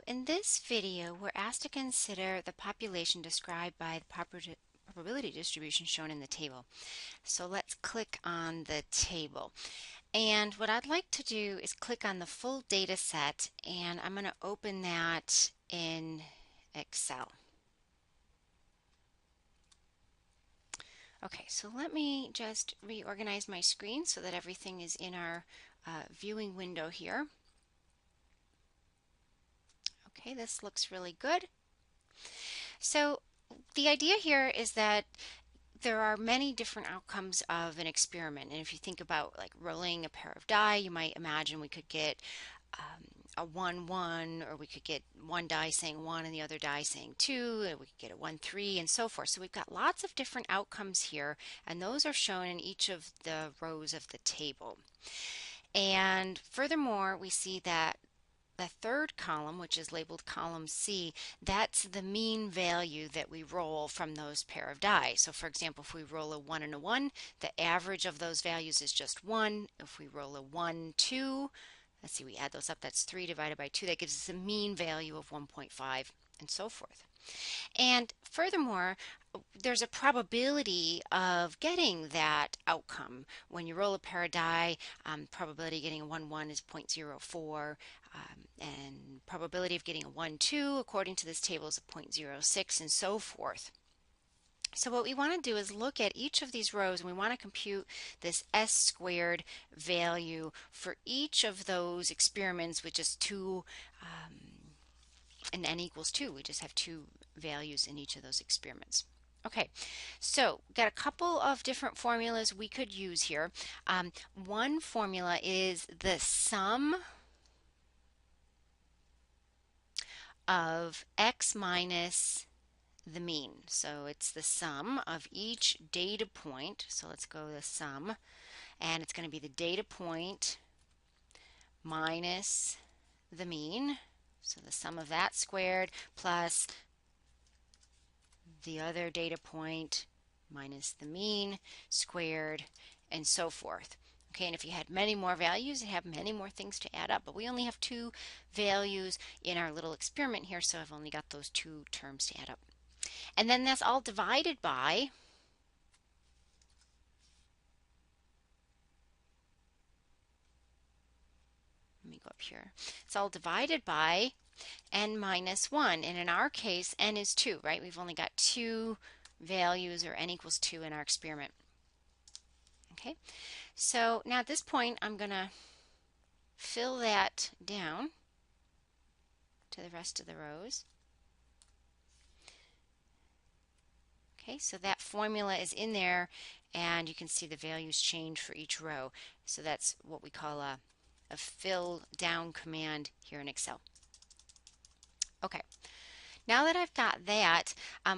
in this video, we're asked to consider the population described by the probability distribution shown in the table. So let's click on the table. And what I'd like to do is click on the full data set, and I'm going to open that in Excel. Okay, so let me just reorganize my screen so that everything is in our viewing window here. Okay, this looks really good. So the idea here is that there are many different outcomes of an experiment. And if you think about like rolling a pair of die, you might imagine we could get a 1-1, or we could get one die saying 1 and the other die saying 2, and we could get a 1-3 and so forth. So we've got lots of different outcomes here, and those are shown in each of the rows of the table. And furthermore, we see that the third column, which is labeled column C, that's the mean value that we roll from those pair of die. So for example, if we roll a 1 and a 1, the average of those values is just 1. If we roll a 1, 2, let's see, we add those up, that's 3 divided by 2. That gives us a mean value of 1.5 and so forth. And furthermore, there's a probability of getting that outcome. When you roll a pair of die, probability of getting a 1-1 is 0.04, and probability of getting a 1-2 according to this table is a 0.06 and so forth. So what we want to do is look at each of these rows, and we want to compute this S squared value for each of those experiments with just two and n equals 2. We just have two values in each of those experiments. Okay, so got a couple of different formulas we could use here. One formula is the sum of x minus the mean. So it's the sum of each data point. So let's go the sum, and it's going to be the data point minus the mean. So the sum of that squared plus the other data point minus the mean squared and so forth. Okay, and if you had many more values, you have many more things to add up, but we only have two values in our little experiment here, so I've only got those two terms to add up. And then that's all divided by let me go up here. It's all divided by n minus 1, and in our case n is 2, right? We've only got two values, or n equals 2, in our experiment. Okay, so now at this point I'm going to fill that down to the rest of the rows. Okay, so that formula is in there, and you can see the values change for each row. So that's what we call a fill down command here in Excel. Okay, now that I've got that,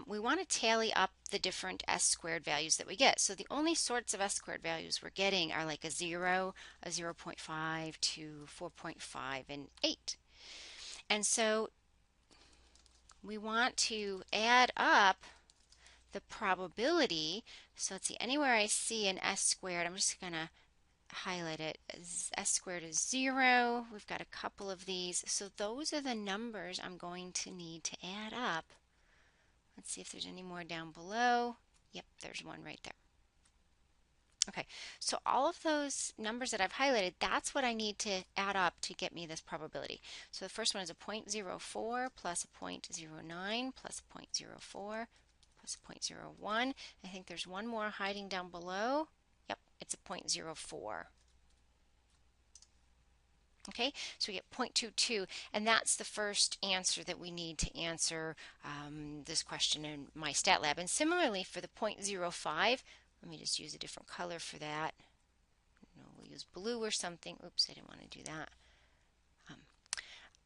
we want to tally up the different S squared values that we get. So the only sorts of S squared values we're getting are like a 0, a 0.5, to 4.5, and 8. And so we want to add up the probability. So let's see, anywhere I see an S squared, I'm just going to highlight it. S squared is 0. We've got a couple of these. So those are the numbers I'm going to need to add up. Let's see if there's any more down below. Yep, there's one right there. Okay, so all of those numbers that I've highlighted, that's what I need to add up to get me this probability. So the first one is a 0.04 plus a 0.09 plus a 0.04 plus a 0.01. I think there's one more hiding down below. Yep, it's a 0.04. Okay, so we get 0.22, and that's the first answer that we need to answer this question in my stat lab. And similarly for the 0.05, let me just use a different color for that. No, we'll use blue or something. Oops, I didn't want to do that.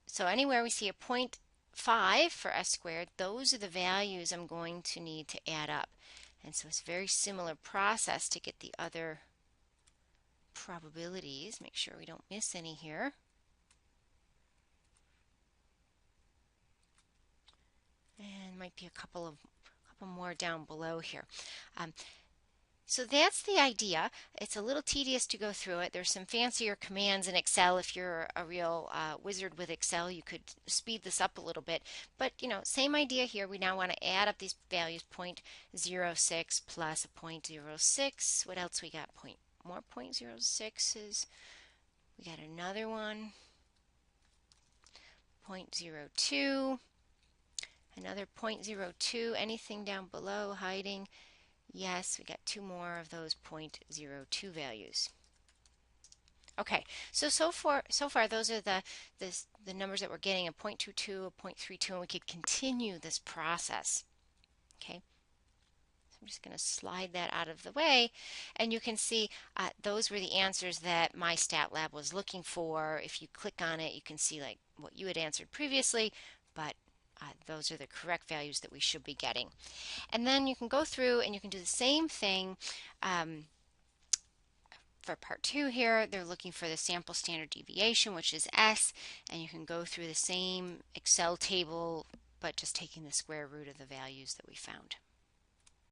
So anywhere we see a 0.5 for S squared, those are the values I'm going to need to add up. And so it's a very similar process to get the other probabilities. Make sure we don't miss any here. And might be a couple more down below here. So that's the idea. It's a little tedious to go through it. There's some fancier commands in Excel. If you're a real wizard with Excel, you could speed this up a little bit. But same idea here. We now want to add up these values, 0.06 plus a 0.06. What else we got? More 0.06s. We got another one, 0.02. Another 0.02. Anything down below hiding? Yes, we got two more of those 0.02 values. Okay, so far those are the numbers that we're getting, a 0.22, a 0.32, and we could continue this process. Okay, so I'm just going to slide that out of the way, and you can see those were the answers that my stat lab was looking for. If you click on it, you can see like what you had answered previously, but those are the correct values that we should be getting. And then you can go through and you can do the same thing for part 2 here. They're looking for the sample standard deviation, which is S, and you can go through the same Excel table, but just taking the square root of the values that we found.